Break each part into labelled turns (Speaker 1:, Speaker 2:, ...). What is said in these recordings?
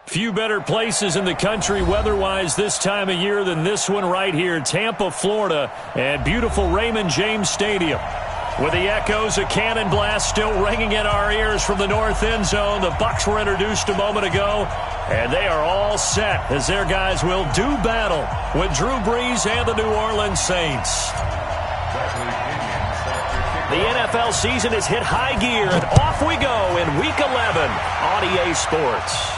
Speaker 1: Few better places in the country weather-wise this time of year than this one right here, Tampa, Florida, at beautiful Raymond James Stadium. With the echoes of cannon blast still ringing in our ears from the north end zone, the Bucs were introduced a moment ago, and they are all set as their guys will do battle with Drew Brees and the New Orleans Saints. The NFL season has hit high gear, and off we go in Week 11 on EA Sports.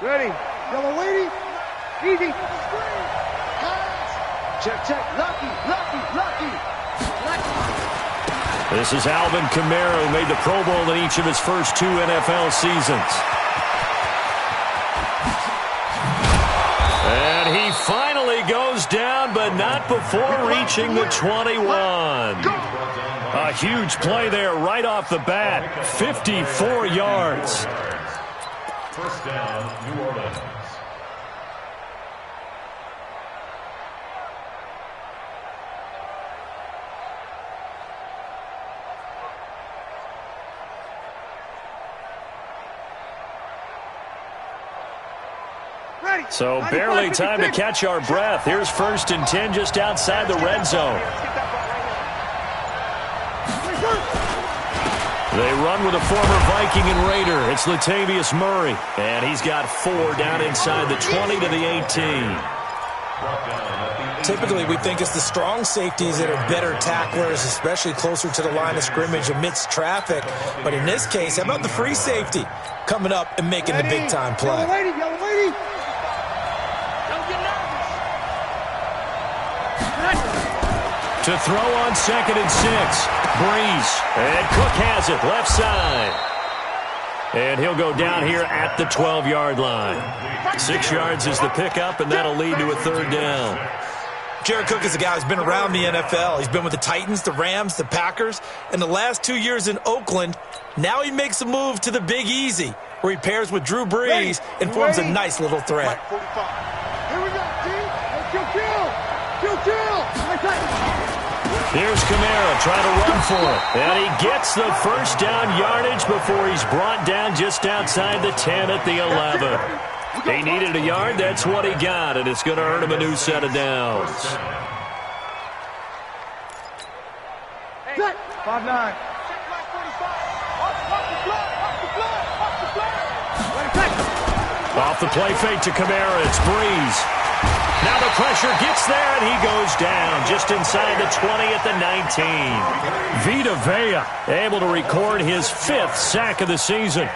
Speaker 2: Ready. Yellow lady. Easy. Check, check. Lucky, lucky, lucky.
Speaker 1: This is Alvin Kamara, who made the Pro Bowl in each of his first 2 NFL seasons. And he finally goes down, but not before reaching the 21. A huge play there right off the bat. 54 yards.
Speaker 3: First down, New Orleans.
Speaker 1: So barely time to catch our breath. Here's 1st and 10 just outside the red zone. They run with a former Viking and Raider. It's Latavius Murray. And he's got 4 down inside the 20 to the 18.
Speaker 4: Typically, we think it's the strong safeties that are better tacklers, especially closer to the line of scrimmage amidst traffic. But in this case, how about the free safety coming up and making the big-time play?
Speaker 2: Yellow lady, yellow lady.
Speaker 1: To throw on 2nd and 6. Brees. And Cook has it left side. And he'll go down here at the 12-yard line. 6 yards is the pickup, and that'll lead to a 3rd down.
Speaker 4: Jared Cook is a guy who's been around the NFL. He's been with the Titans, the Rams, the Packers, and the last 2 years in Oakland. Now he makes a move to the Big Easy, where he pairs with Drew Brees and forms a nice little threat.
Speaker 2: Here we go, team. Kill, kill. Kill, kill.
Speaker 1: Here's Kamara trying to run for it. And he gets the first down yardage before he's brought down just outside the 10 at the 11. He needed a yard. That's what he got, and it's going to earn him a new set of downs.
Speaker 2: 5-9.
Speaker 1: Off the play fake to Kamara. It's Brees. Now the pressure gets there, and he goes down just inside the 20 at the 19. Vita Vea able to record his 5th sack of the season.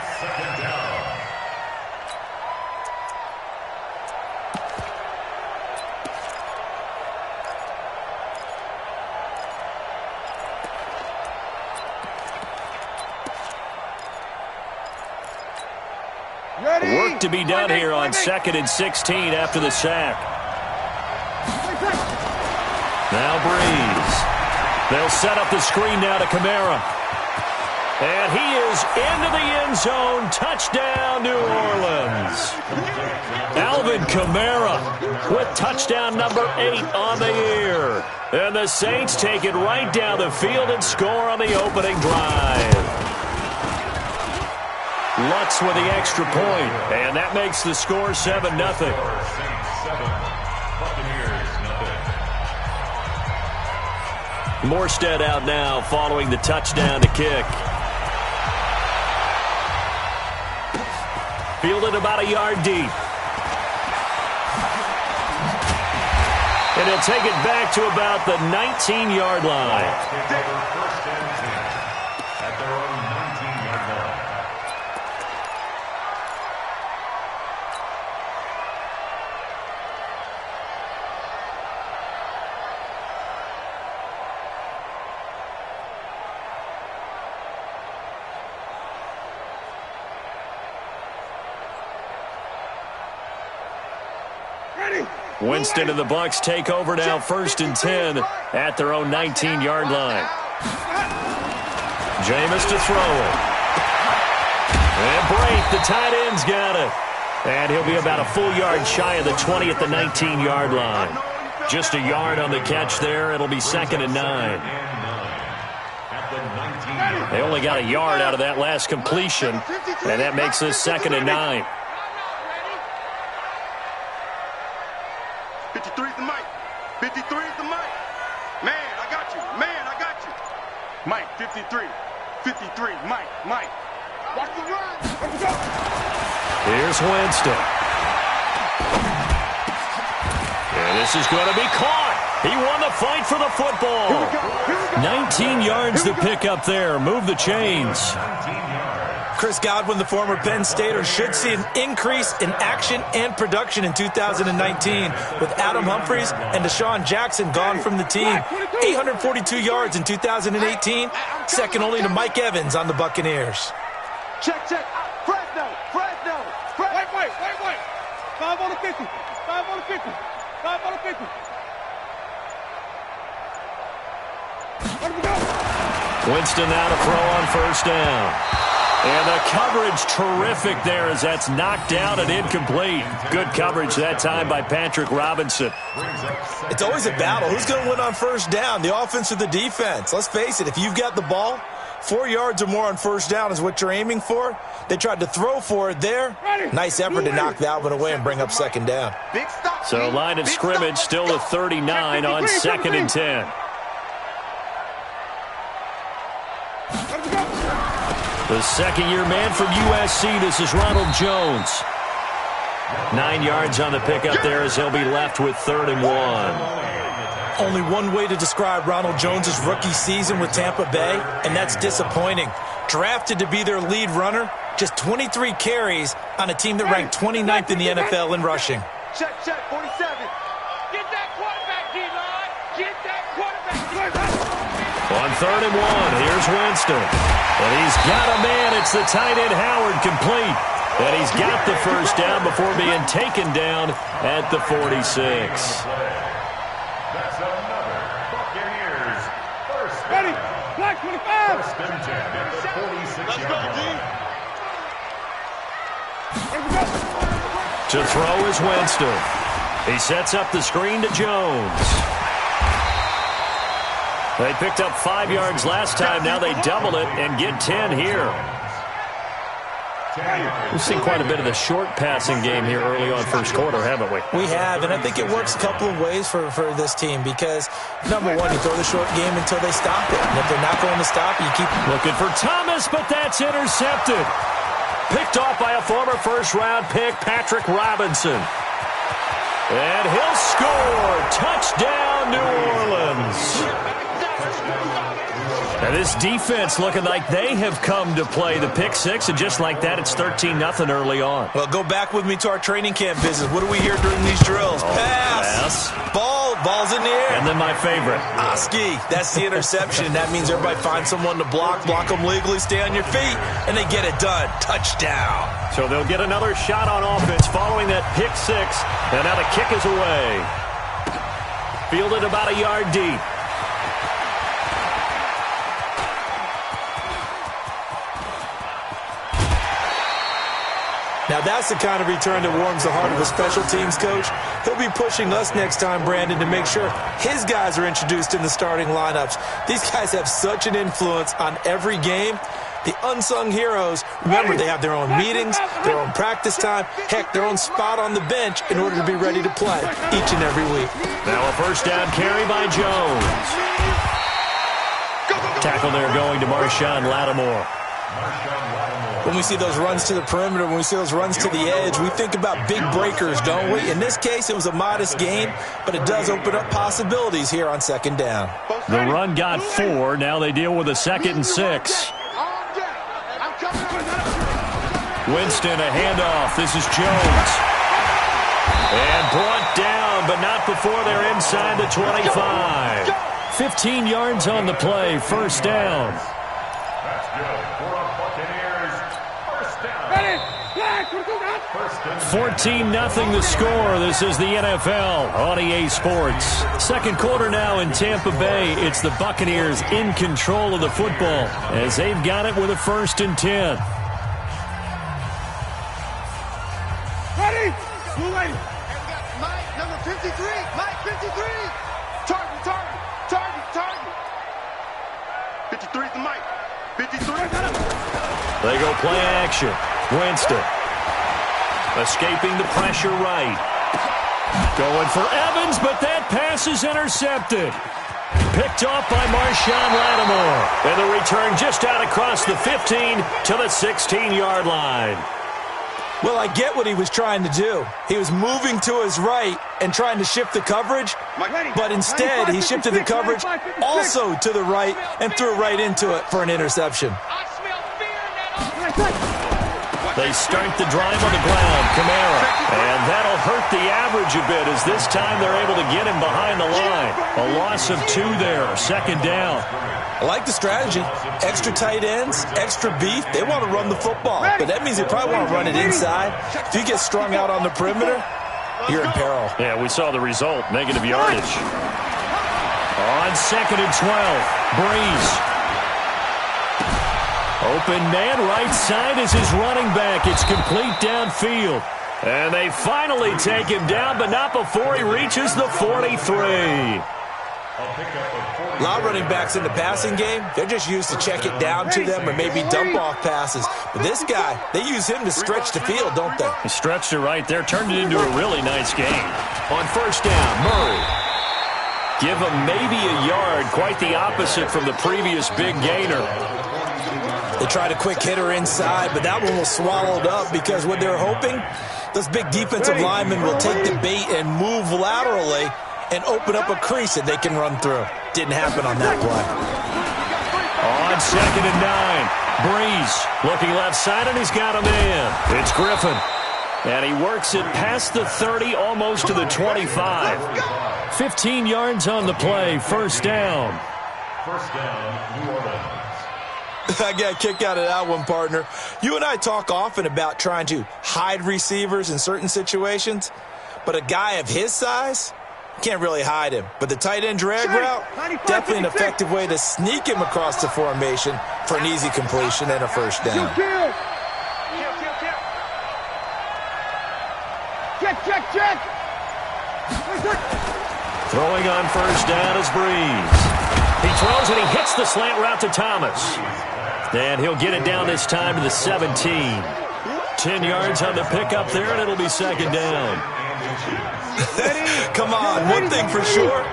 Speaker 1: Work to be done here on 2nd and 16 after the sack. Now Brees. They'll set up the screen now to Kamara. And he is into the end zone. Touchdown, New Orleans. Alvin Kamara with touchdown number 8 on the year. And the Saints take it right down the field and score on the opening drive. Lutz with the extra point, and that makes the score 7-0. Morstead out now following the touchdown to kick. Fielded about a yard deep. And he'll take it back to about the 19-yard line. Winston and the Bucs take over now, 1st and 10 at their own 19-yard line. Jameis to throw it. And break, the tight end's got it. And he'll be about a full yard shy of the 20 at the 19-yard line. Just a yard on the catch there. It'll be 2nd and 9. They only got a yard out of that last completion, and that makes this 2nd and 9.
Speaker 2: 53 is the mic. 53 is the mic. Man, I got you. Man, I got you. Mike, 53. 53. Mike. Watch the run. Let's go.
Speaker 1: Here's Winston. And this is going to be caught. He won the fight for the football. 19 yards to pick up there. Move the chains.
Speaker 4: Chris Godwin, the former Penn Stater, should see an increase in action and production in 2019 with Adam Humphries and Deshaun Jackson gone from the team. 842 yards in 2018, second only to Mike Evans on the Buccaneers.
Speaker 2: Check. Fresno. Wait. 5 on the 50. 5 on the 50. 5 on the 50. Let me go.
Speaker 1: Winston now to throw on first down. And the coverage terrific there as that's knocked down and incomplete. Good coverage that time by Patrick Robinson.
Speaker 4: It's always a battle. Who's going to win on first down, the offense or the defense? Let's face it, if you've got the ball, 4 yards or more on first down is what you're aiming for. They tried to throw for it there. Nice effort to knock that one away and bring up 2nd down.
Speaker 1: So line of scrimmage still to 39 on 2nd and 10. The second-year man from USC, this is Ronald Jones. 9 yards on the pickup there as he'll be left with 3rd and 1.
Speaker 4: Only one way to describe Ronald Jones' rookie season with Tampa Bay, and that's disappointing. Drafted to be their lead runner, just 23 carries on a team that ranked 29th in the NFL in rushing.
Speaker 2: Check, 47. Get that quarterback, D-line. Get that quarterback.
Speaker 1: On 3rd and 1, here's Winston. And he's got a man. It's the tight end Howard complete. And he's got the first down before being taken down at the 46.
Speaker 3: That's another Buccaneers first down.
Speaker 2: Ready. Black 25.
Speaker 3: First and 10 at the 46-yard line.
Speaker 1: To throw is Winston. He sets up the screen to Jones. They picked up 5 yards last time. Now they double it and get 10 here. We've seen quite a bit of the short passing game here early on first quarter, haven't we?
Speaker 4: We have, and I think it works a couple of ways for this team because, number one, you throw the short game until they stop it. And if they're not going to stop it, you keep
Speaker 1: looking for Thomas, but that's intercepted. Picked off by a former first-round pick, Patrick Robinson. And he'll score. Touchdown, New Orleans. And this defense looking like they have come to play the pick six, and just like that, it's 13-0 early on.
Speaker 4: Well, go back with me to our training camp visit. What do we hear during these drills? Pass. Ball's in the air.
Speaker 1: And then my favorite.
Speaker 4: Oski. That's the interception. That means everybody finds someone to block them legally, stay on your feet, and they get it done. Touchdown.
Speaker 1: So they'll get another shot on offense following that pick six, and now the kick is away. Fielded about a yard deep.
Speaker 4: Now, that's the kind of return that warms the heart of a special teams coach. He'll be pushing us next time, Brandon, to make sure his guys are introduced in the starting lineups. These guys have such an influence on every game. The unsung heroes, remember, they have their own meetings, their own practice time, heck, their own spot on the bench in order to be ready to play each and every week.
Speaker 1: Now a first down carry by Jones. Tackle there going to Marshawn Lattimore.
Speaker 4: When we see those runs to the perimeter, when we see those runs to the edge, we think about big breakers, don't we? In this case, it was a modest gain, but it does open up possibilities here on second down.
Speaker 1: The run got 4. Now they deal with a 2nd and 6. Winston, a handoff. This is Jones. And brought down, but not before they're inside the 25. 15 yards on the play, first down.
Speaker 3: That's good for a Buccaneers first down.
Speaker 1: 14-0 the score. This is the NFL on EA Sports. Second quarter now in Tampa Bay. It's the Buccaneers in control of the football as they've got it with a 1st and 10.
Speaker 2: Ready? Blue lady. And we got Mike, number 53. Mike, 53. Target, target, target, target. 53 is the Mike. 53.
Speaker 1: They go play action. Winston. Escaping the pressure right. Going for Evans, but that pass is intercepted. Picked off by Marshawn Lattimore. And the return just out across the 15 to the 16-yard line.
Speaker 4: Well, I get what he was trying to do. He was moving to his right and trying to shift the coverage, but instead he shifted the coverage also to the right and threw right into it for an interception.
Speaker 1: They start the drive on the ground. Kamara. And that'll hurt the average a bit as this time they're able to get him behind the line. A loss of 2 there. 2nd down.
Speaker 4: I like the strategy. Extra tight ends, extra beef. They want to run the football, but that means they probably want to run it inside. If you get strung out on the perimeter, you're in peril.
Speaker 1: Yeah, we saw the result. Negative yardage. On 2nd and 12. Breeze. Open man right side is his running back. It's complete downfield. And they finally take him down, but not before he reaches the 43.
Speaker 4: A lot of running backs in the passing game, they're just used to check it down to them or maybe dump off passes. But this guy, they use him to stretch the field, don't they?
Speaker 1: He stretched it right there, turned it into a really nice game. On 1st down, Murray. Give him maybe a yard, quite the opposite from the previous big gainer.
Speaker 4: They tried a quick hitter inside, but that one was swallowed up because what they're hoping, those big defensive linemen will take the bait and move laterally and open up a crease that they can run through. Didn't happen on that play.
Speaker 1: On 2nd and 9, Breeze looking left side, and he's got a man. It's Griffin. And he works it past the 30, almost to the 25. 15 yards on the play, 1st down.
Speaker 3: 1st down, New Orleans.
Speaker 4: I got a kick out of that one, partner. You and I talk often about trying to hide receivers in certain situations, but a guy of his size can't really hide him. But the tight end drag route, definitely an effective way to sneak him across the formation for an easy completion and a 1st down.
Speaker 2: Check.
Speaker 1: Throwing on 1st down is Breeze. He throws and he hits the slant route to Thomas. And he'll get it down this time to the 17. 10 yards on the pickup there, and it'll be 2nd down.
Speaker 4: Come on, one thing for sure.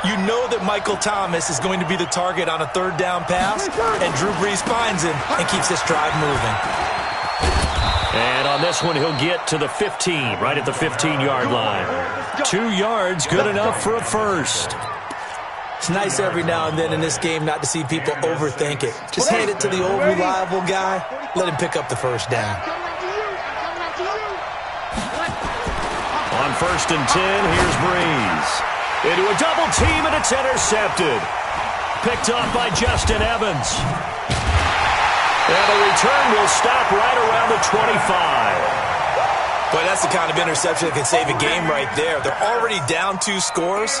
Speaker 4: You know that Michael Thomas is going to be the target on a 3rd down pass, and Drew Brees finds him and keeps this drive moving.
Speaker 1: And on this one, he'll get to the 15, right at the 15-yard line. 2 yards, good enough for a 1st.
Speaker 4: It's nice every now and then in this game not to see people overthink it. Just hand it to the old reliable guy. Let him pick up the 1st down.
Speaker 1: On 1st and 10, here's Breeze. Into a double team, and it's intercepted. Picked off by Justin Evans. And the return will stop right around the 25.
Speaker 4: Boy, that's the kind of interception that can save a game right there. They're already down 2 scores.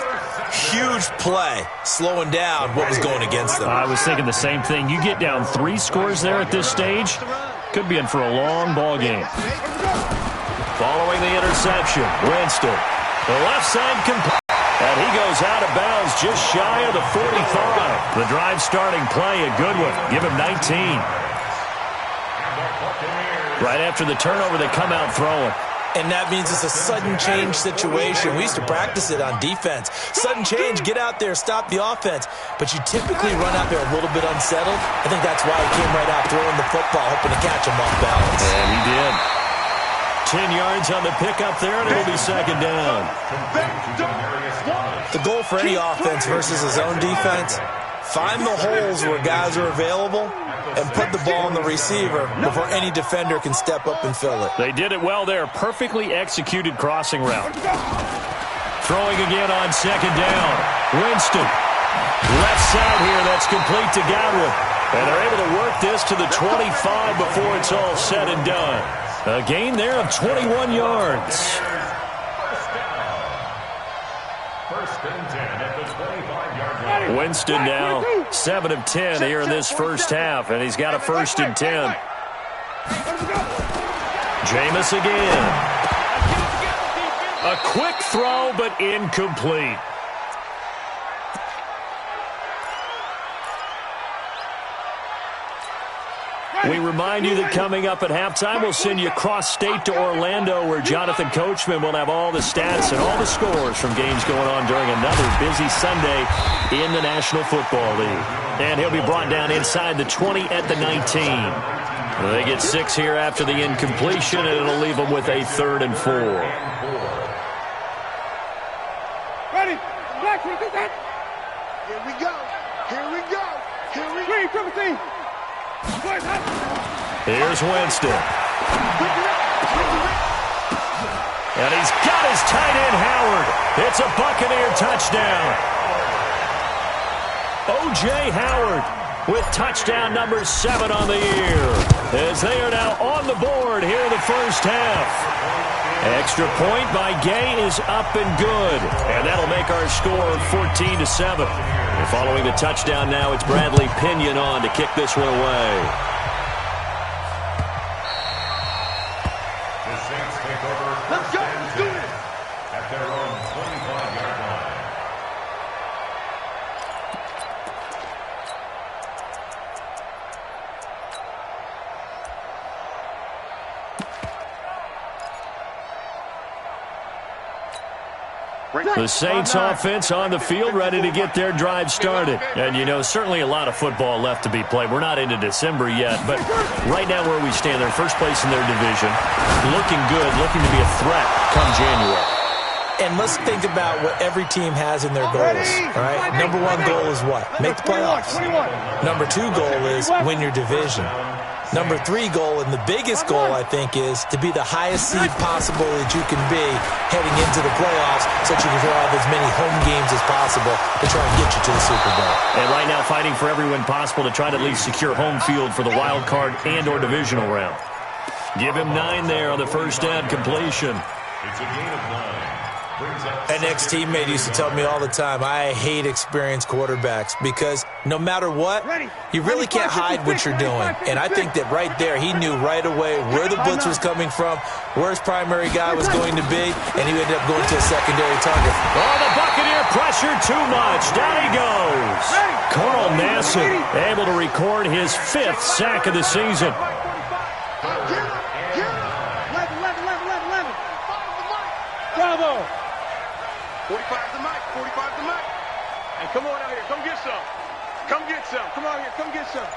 Speaker 4: Huge play, slowing down what was going against them.
Speaker 1: I was thinking the same thing. You get down 3 scores there at this stage, could be in for a long ball game. Following the interception, Winston. The left side complete. And he goes out of bounds just shy of the 45. The drive starting play, a good one. Give him 19. Right after the turnover, they come out throwing.
Speaker 4: And that means it's a sudden change situation. We used to practice it on defense. Sudden change, get out there, stop the offense. But you typically run out there a little bit unsettled. I think that's why he came right out throwing the football, hoping to catch him off balance.
Speaker 1: And he did. 10 yards on the pickup there, and it'll be 2nd down.
Speaker 4: The goal for any offense versus his own defense, find the holes where guys are available and put the ball on the receiver before any defender can step up and fill it.
Speaker 1: They did it well there. Perfectly executed crossing route. Throwing again on 2nd down. Winston. Left side here, that's complete to Godwin. And they're able to work this to the 25 before it's all said and done. A gain there of 21 yards.
Speaker 3: First and 10 at the 25-yard line.
Speaker 1: Winston now 7 of 10 here in this first half, and he's got a first and 10. Jameis again. A quick throw, but incomplete. We remind you that coming up at halftime, we'll send you cross-state to Orlando, where Jonathan Coachman will have all the stats and all the scores from games going on during another busy Sunday in the National Football League. And he'll be brought down inside the 20 at the 19. They get 6 here after the incompletion, and it'll leave them with a 3rd and 4.
Speaker 2: Ready? Black, here we go. Here we go. Here we go. Triple team.
Speaker 1: Here's Winston. And he's got his tight end, Howard. It's a Buccaneer touchdown. O.J. Howard with touchdown number 7 on the year, as they are now on the board here in the first half. Extra point by Gay is up and good, and that'll make our score 14-7. And following the touchdown now, it's Bradley Pinion on to kick this one away.
Speaker 3: The Saints take over.
Speaker 2: Let's go. Let's do it.
Speaker 3: At their own 25-yard line.
Speaker 1: The Saints offense on the field, ready to get their drive started. And, you know, certainly a lot of football left to be played. We're not into December yet, but right now where we stand, they're first place in their division, looking good, looking to be a threat come January.
Speaker 4: And let's think about what every team has in their goals, all right? Number 1 goal is what? Make the playoffs. Number 2 goal is win your division. Number 3 goal, and the biggest goal, I think, is to be the highest seed possible that you can be heading into the playoffs so that you can have as many home games as possible to try and get you to the Super Bowl.
Speaker 1: And right now fighting for every win possible to try to at least secure home field for the wild card and or divisional round. Give him 9 there on the first down completion.
Speaker 3: It's a gain of 9.
Speaker 4: An ex-teammate used to tell me all the time, I hate experienced quarterbacks because no matter what, you really can't hide what you're doing. And I think that right there, he knew right away where the blitz was coming from, where his primary guy was going to be, and he ended up going to a secondary target.
Speaker 1: Oh, the Buccaneer pressure too much. Down he goes. Carl Nassib able to record his 5th sack of the season.
Speaker 2: Bravo. 45 the mic. 45 the mic. And come on out here. Come get some. Come get some. Come out here. Come get some.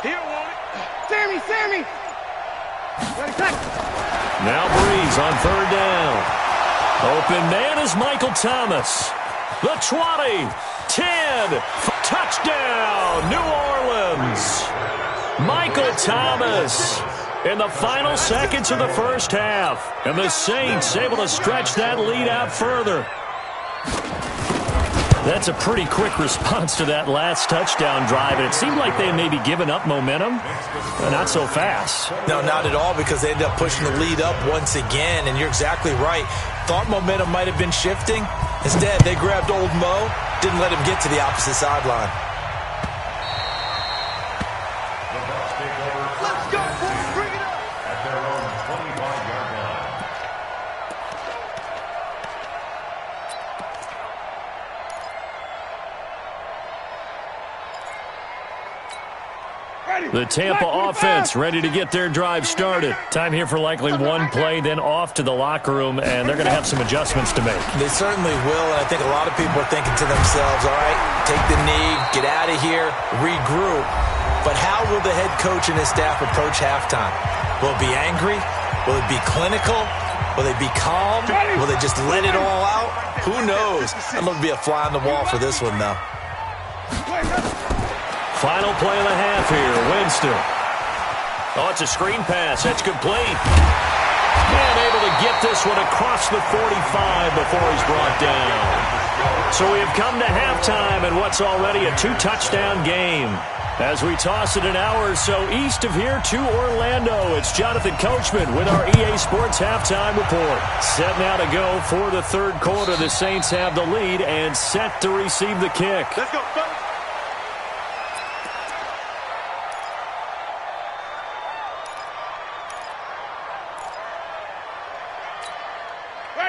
Speaker 2: He don't want it. Sammy. Ready, cut.
Speaker 1: Now Breeze on 3rd down. Open man is Michael Thomas. The 20, 10, touchdown, New Orleans. Michael Thomas in the final seconds of the first half. And the Saints able to stretch that lead out further. That's a pretty quick response to that last touchdown drive, and it seemed like they may be giving up momentum. Not so fast.
Speaker 4: No, not at all, because they ended up pushing the lead up once again, and you're exactly right. Thought momentum might have been shifting. Instead, they grabbed old Mo, didn't let him get to the opposite sideline.
Speaker 1: The Tampa offense ready to get their drive started. Time here for likely one play, then off to the locker room, and they're going to have some adjustments to make.
Speaker 4: They certainly will, and I think a lot of people are thinking to themselves, all right, take the knee, get out of here, regroup. But how will the head coach and his staff approach halftime? Will it be angry? Will it be clinical? Will they be calm? Will they just let it all out? Who knows? I'm going to be a fly on the wall for this one, though.
Speaker 1: Final play of the half here, Winston. Oh, it's a screen pass. That's complete. And able to get this one across the 45 before he's brought down. So we have come to halftime in what's already a 2-touchdown game. As we toss it an hour or so east of here to Orlando, it's Jonathan Coachman with our EA Sports Halftime Report. Set now to go for the third quarter. The Saints have the lead and set to receive the kick.
Speaker 2: Let's go, fellas.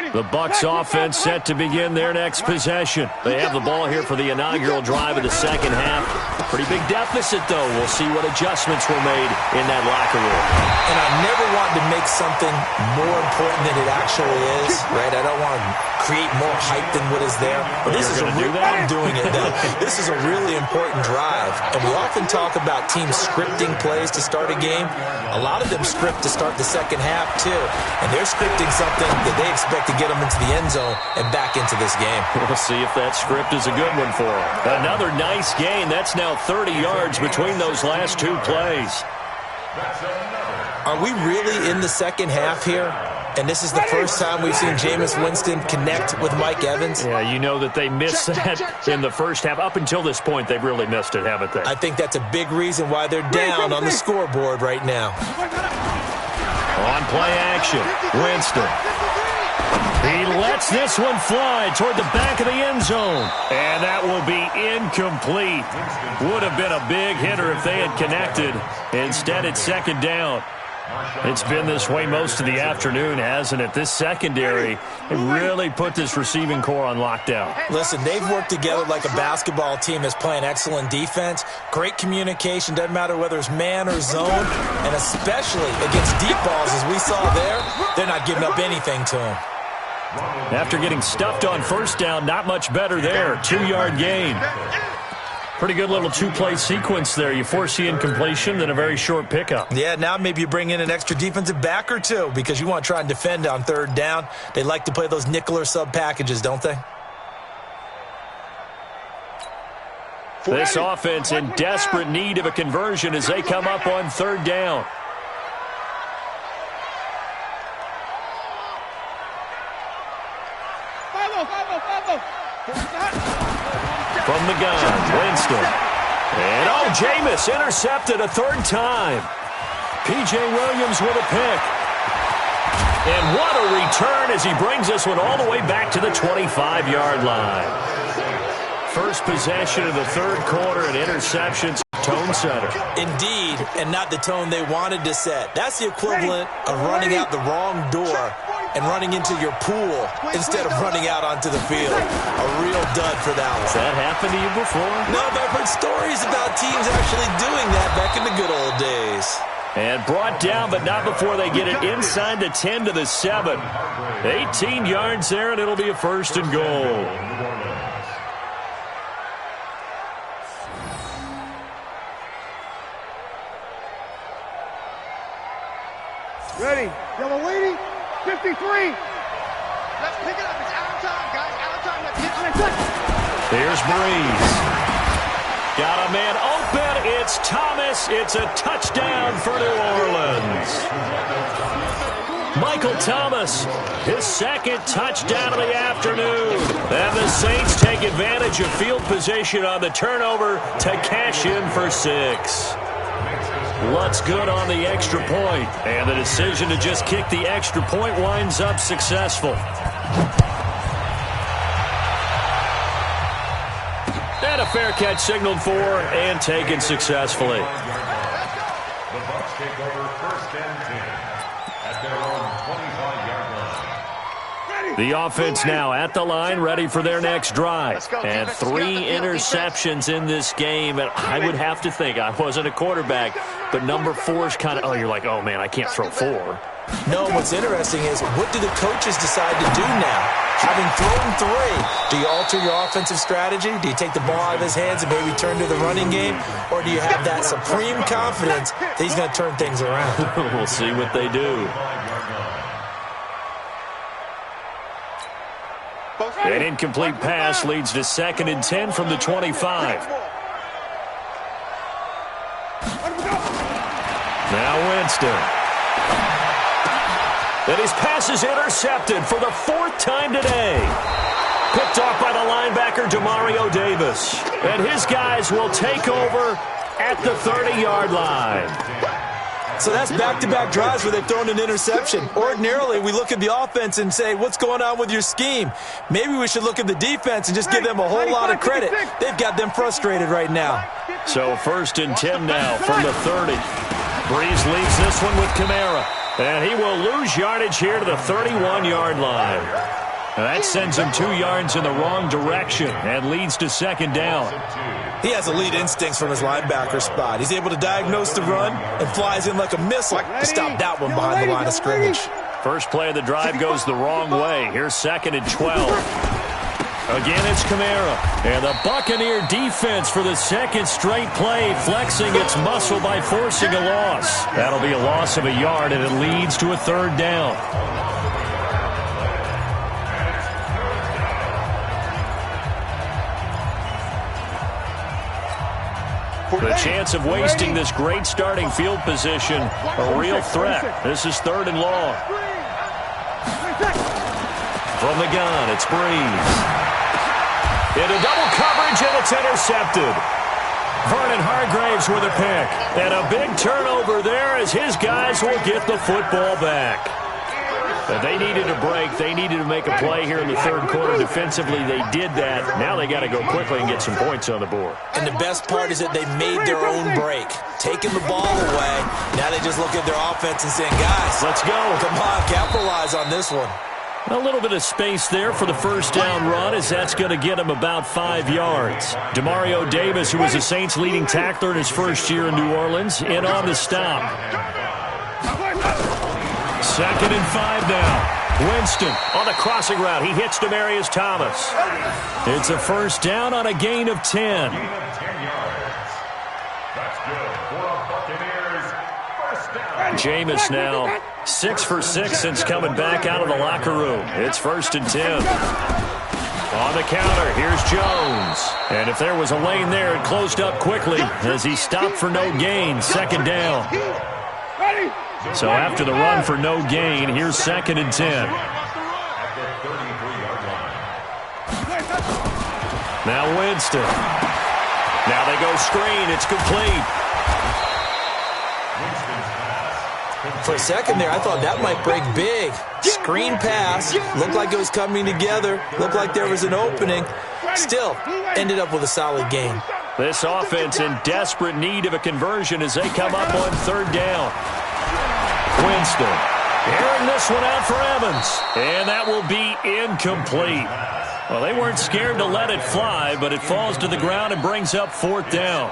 Speaker 1: The Bucs offense set to begin their next possession. They have the ball here for the inaugural drive of the second half. Pretty big deficit, though. We'll see what adjustments were made in that locker room.
Speaker 4: And I never want to make something more important than it actually is, right? I don't want to create more hype than what is there. But this is I'm doing it, though. This is a really important drive. And we often talk about teams scripting plays to start a game. A lot of them script to start the second half, too. And they're scripting something that they expect to get them into the end zone and back into this game.
Speaker 1: We'll see if that script is a good one for them. Another nice gain. That's now 30 yards between those last two plays.
Speaker 4: Are we really in the second half here? And this is the first time we've seen Jameis Winston connect with Mike Evans?
Speaker 1: Yeah, you know that they missed that in the first half. Up until this point, they've really missed it, haven't they?
Speaker 4: I think that's a big reason why they're down on the scoreboard right now.
Speaker 1: On play action, Winston. He lets this one fly toward the back of the end zone. And that will be incomplete. Would have been a big hitter if they had connected. Instead, it's second down. It's been this way most of the afternoon, hasn't it? This secondary really put this receiving core on lockdown.
Speaker 4: Listen, they've worked together like a basketball team that's playing excellent defense. Great communication, doesn't matter whether it's man or zone. And especially against deep balls, as we saw there, they're not giving up anything to them.
Speaker 1: After getting stuffed on first down, not much better there. 2-yard gain. Pretty good little two-play sequence there. You force the incompletion, then a very short pickup.
Speaker 4: Yeah, now maybe you bring in an extra defensive back or two because you want to try and defend on third down. They like to play those nickel or sub packages, don't they?
Speaker 1: This offense in desperate need of a conversion as they come up on third down. From the gun, Winston. And Jameis intercepted a third time. P.J. Williams with a pick. And what a return as he brings this one all the way back to the 25-yard line. First possession of the third quarter and interceptions. Tone setter.
Speaker 4: Indeed, and not the tone they wanted to set. That's the equivalent of running out the wrong door and running into your pool instead of running out onto the field. A real dud for that one.
Speaker 1: Has that happened to you before?
Speaker 4: No, but I've heard stories about teams actually doing that back in the good old days.
Speaker 1: And brought down, but not before they get it inside the 10 to the 7. 18 yards there, and it'll be a first and goal.
Speaker 2: Ready. Yellow lady. 53. Let's pick it up. It's out of time, guys. Out of time. Let's hit it.
Speaker 1: Here's Breeze. Got a man open. It's Thomas. It's a touchdown for New Orleans. Michael Thomas, his second touchdown of the afternoon. And the Saints take advantage of field position on the turnover to cash in for 6. Lutz good on the extra point, and the decision to just kick the extra point winds up successful. And a fair catch signaled for and taken successfully.
Speaker 3: The Bucs take over first and 10 at their own 25-yard line.
Speaker 1: The offense now at the line, ready for their next drive. And 3 interceptions in this game. And I would have to think, I wasn't a quarterback, but number 4 is kind of, you're like, oh, man, I can't throw 4.
Speaker 4: No, what's interesting is what do the coaches decide to do now? Having thrown 3, do you alter your offensive strategy? Do you take the ball out of his hands and maybe turn to the running game? Or do you have that supreme confidence that he's going to turn things around?
Speaker 1: We'll see what they do. An incomplete pass leads to 2nd and 10 from the 25. Now Winston. And his pass is intercepted for the 4th time today. Picked off by the linebacker, Demario Davis. And his guys will take over at the 30-yard line.
Speaker 4: So that's back-to-back drives where they've thrown an interception. Ordinarily, we look at the offense and say, what's going on with your scheme? Maybe we should look at the defense and just give them a whole lot of credit. They've got them frustrated right now.
Speaker 1: So 1st and 10 now from the 30. Breeze leaves this one with Kamara. And he will lose yardage here to the 31-yard line. And that sends him 2 yards in the wrong direction and leads to 2nd down.
Speaker 4: He has elite instincts from his linebacker spot. He's able to diagnose the run and flies in like a missile to stop that one behind the line of scrimmage.
Speaker 1: First play of the drive goes the wrong way. Here's 2nd and 12. Again, it's Kamara. And the Buccaneer defense for the 2nd straight play, flexing its muscle by forcing a loss. That'll be a loss of a yard, and it leads to a 3rd down. The chance of wasting this great starting field position, a real threat. This is 3rd and long. From the gun, it's Breeze. Into double coverage, and it's intercepted. Vernon Hargreaves with a pick. And a big turnover there as his guys will get the football back. They needed a break. They needed to make a play here in the 3rd quarter. Defensively, they did that. Now they got to go quickly and get some points on the board.
Speaker 4: And the best part is that they made their own break. Taking the ball away. Now they just look at their offense and saying, guys,
Speaker 1: let's go.
Speaker 4: Come on, capitalize on this one.
Speaker 1: A little bit of space there for the 1st down run, as that's going to get him about 5 yards. Demario Davis, who was the Saints' leading tackler in his 1st year in New Orleans, in on the stop. 2nd and 5 now. Winston on the crossing route. He hits Demaryius Thomas. It's a 1st down on a gain of 10. Jameis now 6 for 6 since coming back out of the locker room. It's 1st and 10. On the counter, here's Jones. And if there was a lane there, it closed up quickly as he stopped for no gain. 2nd down. So after the run for no gain, here's 2nd and 10. Now Winston. Now they go screen. It's complete.
Speaker 4: For a second there, I thought that might break big. Screen pass. Looked like it was coming together. Looked like there was an opening. Still, ended up with a solid gain.
Speaker 1: This offense in desperate need of a conversion as they come up on 3rd down. Winston airing this one out for Evans. And that will be incomplete. Well, they weren't scared to let it fly, but it falls to the ground and brings up 4th down.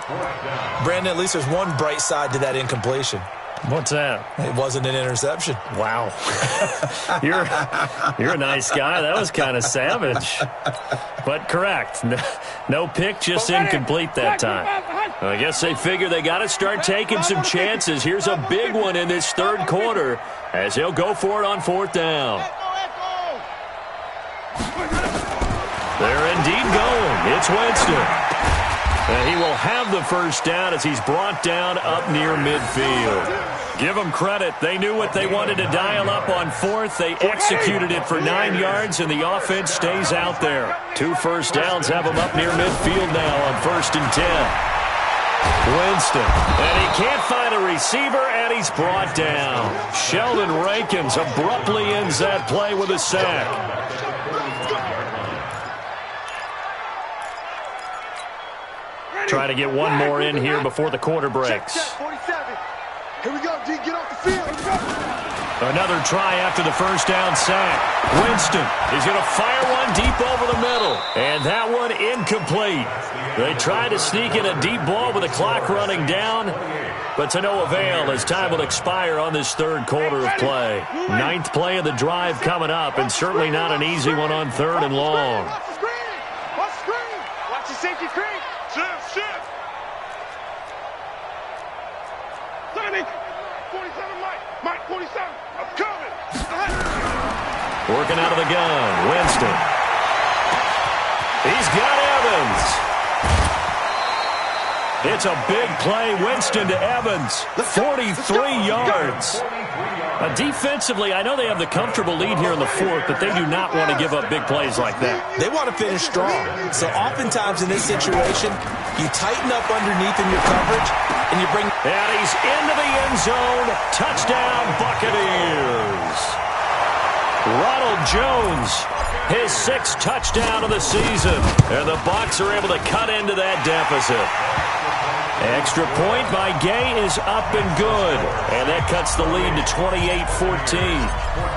Speaker 4: Brandon, at least there's one bright side to that incompletion.
Speaker 1: What's that?
Speaker 4: It wasn't an interception.
Speaker 1: Wow. You're a nice guy. That was kind of savage. But correct. No pick, just incomplete that time. I guess they figure they got to start taking some chances. Here's a big one in this 3rd quarter as he'll go for it on 4th down. They're indeed going. It's Winston. And he will have the 1st down as he's brought down up near midfield. Give them credit. They knew what they wanted to dial up on 4th. They executed it for 9 yards, and the offense stays out there. 2 1st downs have them up near midfield now on 1st and 10. Winston. And he can't find a receiver, and he's brought down. Sheldon Rankins abruptly ends that play with a sack. Try to get one more in here before the quarter breaks.
Speaker 2: Here we go, D. Get off the field.
Speaker 1: Another try after the 1st down sack. Winston is going to fire one deep over the middle. And that one incomplete. They tried to sneak in a deep ball with the clock running down, but to no avail as time will expire on this 3rd quarter of play. 9th play of the drive coming up, and certainly not an easy one on 3rd and long.
Speaker 2: Watch the screen. Watch the screen. Watch the safety screen. Shift. 47, Mike, 47. I'm coming.
Speaker 1: Working out of the gun, Winston. He's got Evans. It's a big play. Winston to Evans. 43 yards. Defensively, I know they have the comfortable lead here in the fourth, but they do not want to give up big plays like that.
Speaker 4: They want to finish strong. So oftentimes in this situation, you tighten up underneath in your coverage, and you bring...
Speaker 1: And he's into the end zone. Touchdown, Buccaneers. Ronald Jones, his 6th touchdown of the season. And the Bucs are able to cut into that deficit. Extra point by Gay is up and good. And that cuts the lead to 28-14.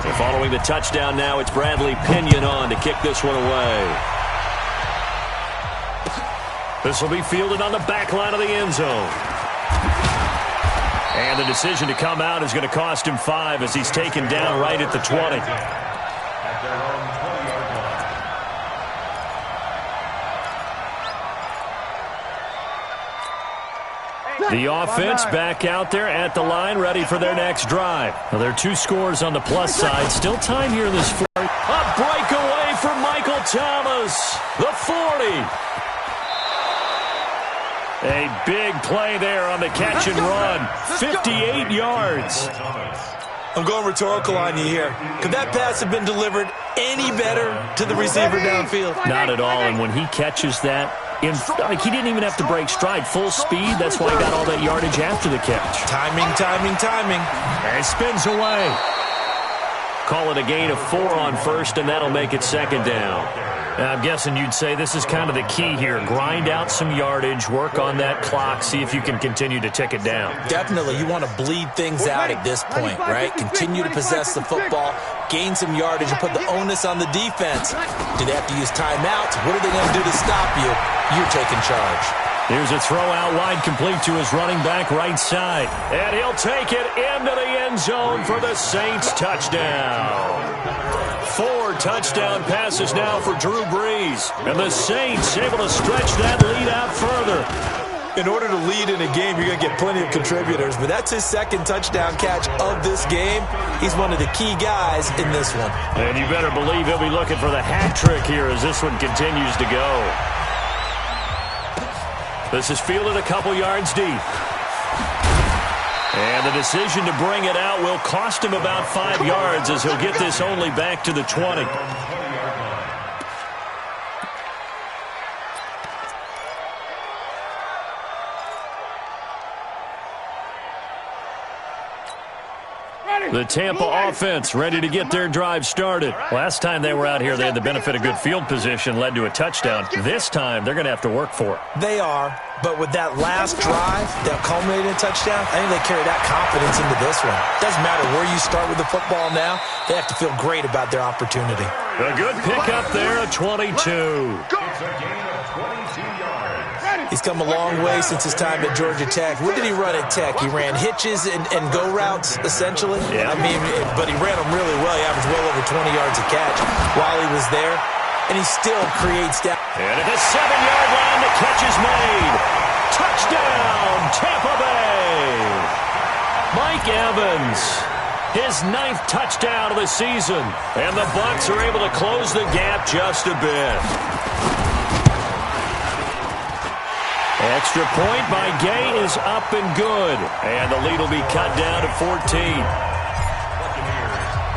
Speaker 1: And following the touchdown now, it's Bradley Pinion on to kick this one away. This will be fielded on the back line of the end zone. And the decision to come out is going to cost him 5 as he's taken down right at the 20. The offense back out there at the line, ready for their next drive. Well, there are 2 scores on the plus side. Still time here in this fourth. A breakaway for Michael Thomas. The 40. A big play there on the catch and run. 58 yards.
Speaker 4: I'm going rhetorical on you here. Could that pass have been delivered any better to the receiver downfield?
Speaker 1: Not at all, and when he catches that, he didn't even have to break stride. Full speed, that's why he got all that yardage after the catch.
Speaker 4: Timing.
Speaker 1: And it spins away. Call it a gain of 4 on first, and that'll make it 2nd down. I'm guessing you'd say this is kind of the key here. Grind out some yardage, work on that clock, see if you can continue to tick it down.
Speaker 4: Definitely. You want to bleed things out at this point, right? Continue to possess the football, gain some yardage, and put the onus on the defense. Do they have to use timeouts? What are they going to do to stop you? You're taking charge.
Speaker 1: Here's a throw out wide, complete to his running back right side. And he'll take it into the end zone for the Saints touchdown. 4 touchdown passes now for Drew Brees. And the Saints able to stretch that lead out further.
Speaker 4: In order to lead in a game, you're going to get plenty of contributors. But that's his 2nd touchdown catch of this game. He's one of the key guys in this one.
Speaker 1: And you better believe he'll be looking for the hat trick here as this one continues to go. This is fielded a couple yards deep. And the decision to bring it out will cost him about 5 yards as he'll get this only back to the 20. The Tampa offense ready to get their drive started. Last time they were out here, they had the benefit of good field position, led to a touchdown. This time, they're going to have to work for it.
Speaker 4: They are, but with that last drive that culminated in a touchdown, I think they carry that confidence into this one. Doesn't matter where you start with the football now, they have to feel great about their opportunity.
Speaker 1: A good pickup there at 22.
Speaker 4: He's come a long way since his time at Georgia Tech. What did he run at Tech? He ran hitches and go routes, essentially.
Speaker 1: Yeah.
Speaker 4: I mean, but he ran them really well. He averaged well over 20 yards a catch while he was there. And he still creates that.
Speaker 1: And at the 7-yard line, the catch is made. Touchdown, Tampa Bay. Mike Evans, his 9th touchdown of the season. And the Bucs are able to close the gap just a bit. Extra point by Gay is up and good. And the lead will be cut down to 14.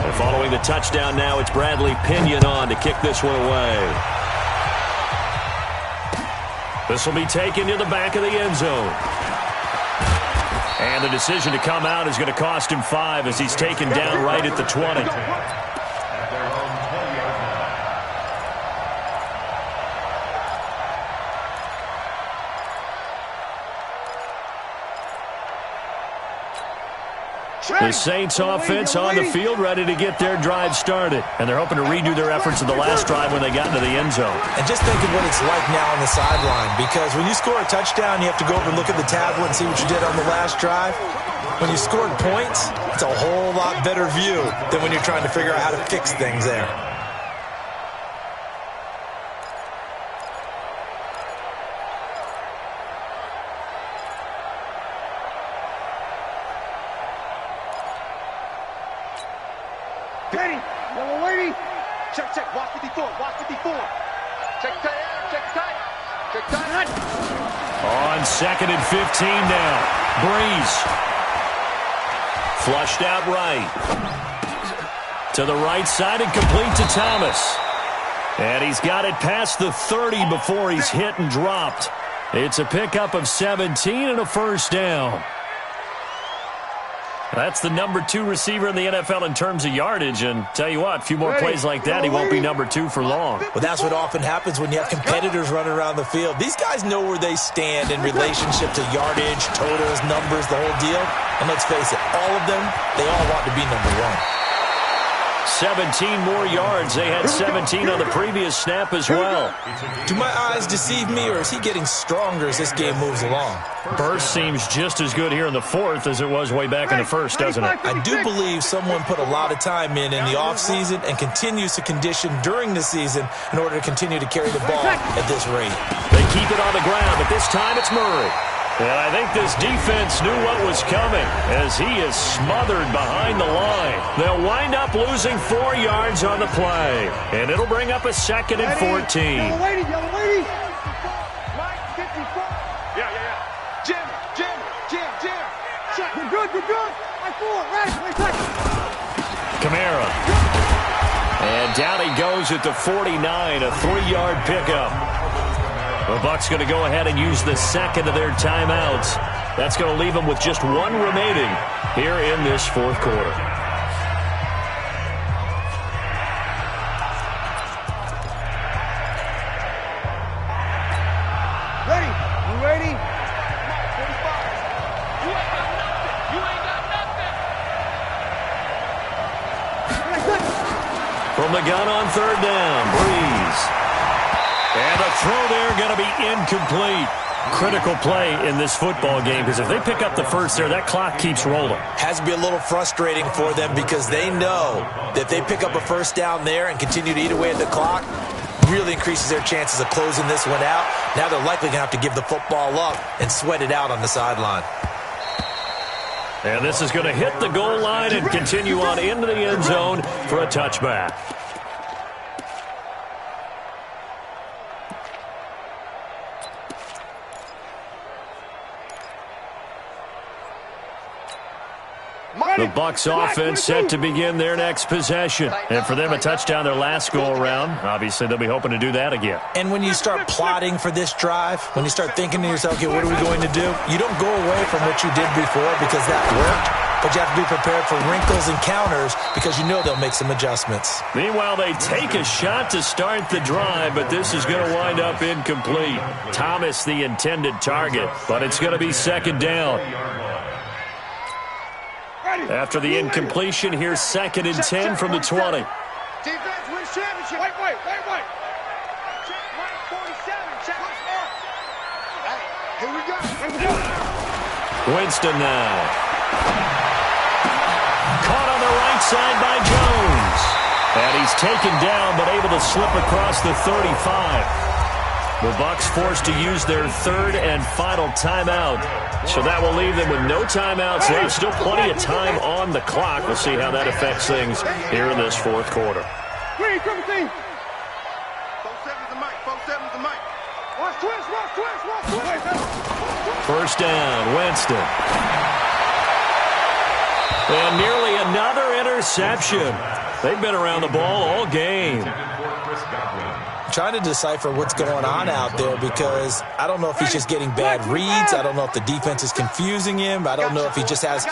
Speaker 1: And following the touchdown now, it's Bradley Pinion on to kick this one away. This will be taken to the back of the end zone. And the decision to come out is going to cost him 5 as he's taken down right at the 20. The Saints offense on the field, ready to get their drive started. And they're hoping to redo their efforts in the last drive when they got into the end zone.
Speaker 4: And just think of what it's like now on the sideline. Because when you score a touchdown, you have to go over and look at the tablet and see what you did on the last drive. When you scored points, it's a whole lot better view than when you're trying to figure out how to fix things there.
Speaker 2: Ready, yellow lady. Check, check, watch 54, watch 54. Check tight, check tight, check tight.
Speaker 1: On 2nd and 15 now. Breeze. Flushed out right. To the right side and complete to Thomas. And he's got it past the 30 before he's hit and dropped. It's a pickup of 17 and a first down. That's the number 2 receiver in the NFL in terms of yardage. And tell you what, a few more plays like that, he won't be number 2 for long.
Speaker 4: Well, that's what often happens when you have competitors running around the field. These guys know where they stand in relationship to yardage, totals, numbers, the whole deal. And let's face it, all of them, they all want to be number 1.
Speaker 1: 17 more yards. They had 17 on the previous snap as well.
Speaker 4: Do my eyes deceive me, or is he getting stronger as this game moves along?
Speaker 1: Burst seems just as good here in the 4th as it was way back in the 1st, doesn't it?
Speaker 4: I do believe someone put a lot of time in the offseason and continues to condition during the season in order to continue to carry the ball at this rate.
Speaker 1: They keep it on the ground, but this time it's Murray. And I think this defense knew what was coming as he is smothered behind the line. They'll wind up losing 4 yards on the play. And it'll bring up a 2nd and 14.
Speaker 2: Yellow lady. Mike, 54. Yeah. Jim. You're good. I forward, right.
Speaker 1: Kamara. And down he goes at the 49, a 3-yard pickup. The Bucs going to go ahead and use the 2nd of their timeouts. That's going to leave them with just 1 remaining here in this 4th quarter.
Speaker 2: Ready? You ready? You ain't got nothing.
Speaker 1: From the gun on 3rd down, Breeze. And the throw there going to be incomplete. Critical play in this football game because if they pick up the first there, that clock keeps rolling.
Speaker 4: Has to be a little frustrating for them because they know that if they pick up a first down there and continue to eat away at the clock, really increases their chances of closing this one out. Now they're likely going to have to give the football up and sweat it out on the sideline.
Speaker 1: And this is going to hit the goal line and continue on into the end zone for a touchback. The Bucs offense set to begin their next possession. And for them, a touchdown their last go-around. Obviously, they'll be hoping to do that again.
Speaker 4: And when you start plotting for this drive, when you start thinking to yourself, okay, what are we going to do? You don't go away from what you did before because that worked. But you have to be prepared for wrinkles and counters because you know they'll make some adjustments.
Speaker 1: Meanwhile, they take a shot to start the drive, but this is going to wind up incomplete. Thomas, the intended target, but it's going to be 2nd down. After the incompletion, here's 2nd and 10 from the 20.
Speaker 2: Defense wins championship. Wait. Check Mike 47. Check what's up. Hey, here we go.
Speaker 1: Winston now. Caught on the right side by Jones. And he's taken down, but able to slip across the 35. The Bucs forced to use their 3rd and final timeout. So that will leave them with no timeouts left. Still plenty of time on the clock. We'll see how that affects things here in this 4th quarter.
Speaker 2: Green, come see. 4-7's the mic. 4-7's the mic. Watch twist.
Speaker 1: First down, Winston. And nearly another interception. They've been around the ball all game.
Speaker 4: Trying to decipher what's going on out there because I don't know if he's just getting bad reads. I don't know if the defense is confusing him. I don't know if he just has,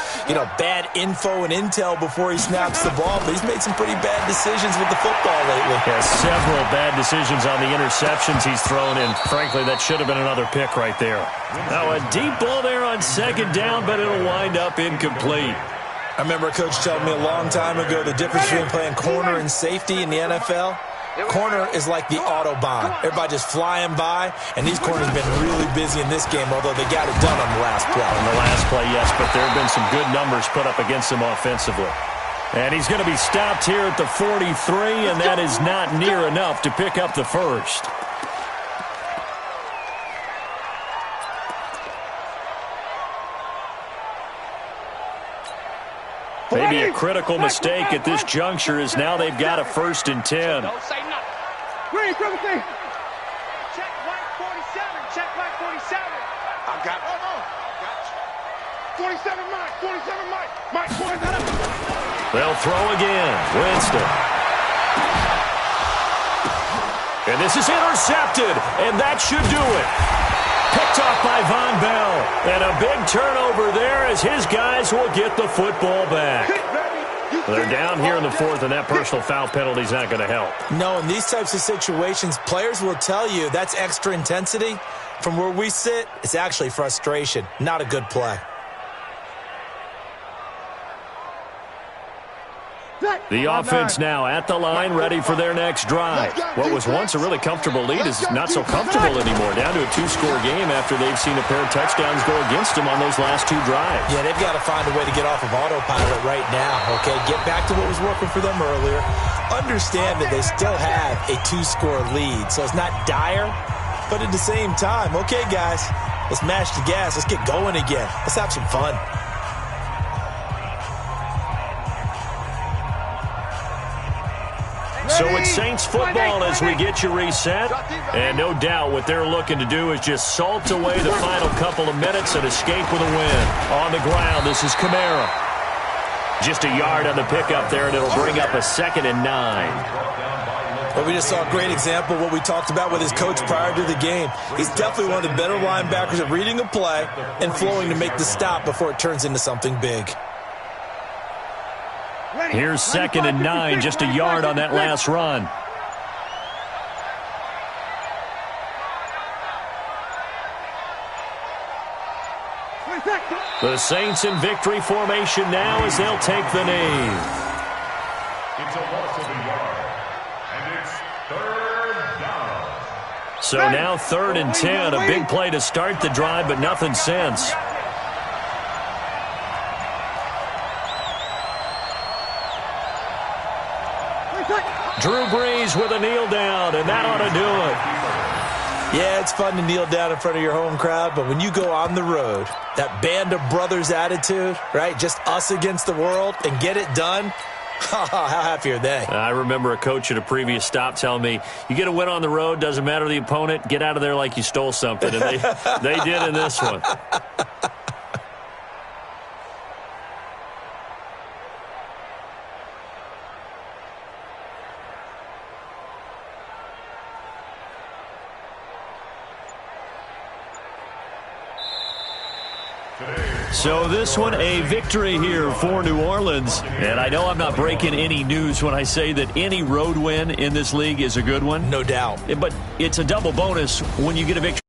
Speaker 4: bad info and intel before he snaps the ball. But he's made some pretty bad decisions with the football lately.
Speaker 1: Yeah, several bad decisions on the interceptions he's thrown in. Frankly, that should have been another pick right there. Now, a deep ball there on 2nd down, but it'll wind up incomplete.
Speaker 4: I remember a coach telling me a long time ago the difference between playing corner and safety in the NFL. Corner is like the Autobahn. Everybody just flying by, and these corners have been really busy in this game, although they got it done on the last play.
Speaker 1: On the last play, yes, but there have been some good numbers put up against them offensively. And he's going to be stopped here at the 43, and that is not near enough to pick up the first. Maybe a critical mistake at this juncture is now they've got a 1st and 10.
Speaker 2: Don't say nothing. Green, come see. Check Mike 47. got it. Got you. 27 Mike, 27 Mike. Mike, 27.
Speaker 1: They'll throw again. Winston. And this is intercepted, and that should do it. Picked off by Von Bell. And a big turnover there as his guys will get the football back. They're down here in the fourth, and that personal foul penalty is not going to help.
Speaker 4: No, in these types of situations, players will tell you that's extra intensity. From where we sit, it's actually frustration, not a good play.
Speaker 1: The offense now at the line, ready for their next drive. What was once a really comfortable lead is not so comfortable anymore. Down to a 2-score game after they've seen a pair of touchdowns go against them on those last 2 drives.
Speaker 4: Yeah, they've got to find a way to get off of autopilot right now, okay? Get back to what was working for them earlier. Understand that they still have a 2-score lead, so it's not dire, but at the same time, okay, guys, let's mash the gas. Let's get going again. Let's have some fun.
Speaker 1: So it's Saints football as we get you reset. And no doubt what they're looking to do is just salt away the final couple of minutes and escape with a win. On the ground, this is Kamara. Just a yard on the pickup there, and it'll bring up a 2nd and 9.
Speaker 4: Well, we just saw a great example of what we talked about with his coach prior to the game. He's definitely one of the better linebackers at reading a play and flowing to make the stop before it turns into something big.
Speaker 1: Here's 2nd and 9, just a yard on that last run. The Saints in victory formation now as they'll take the knee.
Speaker 3: It's a loss of a yard, and it's 3rd down.
Speaker 1: So now 3rd and 10, a big play to start the drive, but nothing since. Drew Brees with a kneel down, and that ought to do it.
Speaker 4: Yeah, it's fun to kneel down in front of your home crowd, but when you go on the road, that band of brothers attitude, right, just us against the world, and get it done, how happy are they?
Speaker 1: I remember a coach at a previous stop telling me, you get a win on the road, doesn't matter the opponent, get out of there like you stole something, and they did in this one. So this one, a victory here for New Orleans. And I know I'm not breaking any news when I say that any road win in this league is a good one.
Speaker 4: No doubt.
Speaker 1: But it's a double bonus when you get a victory.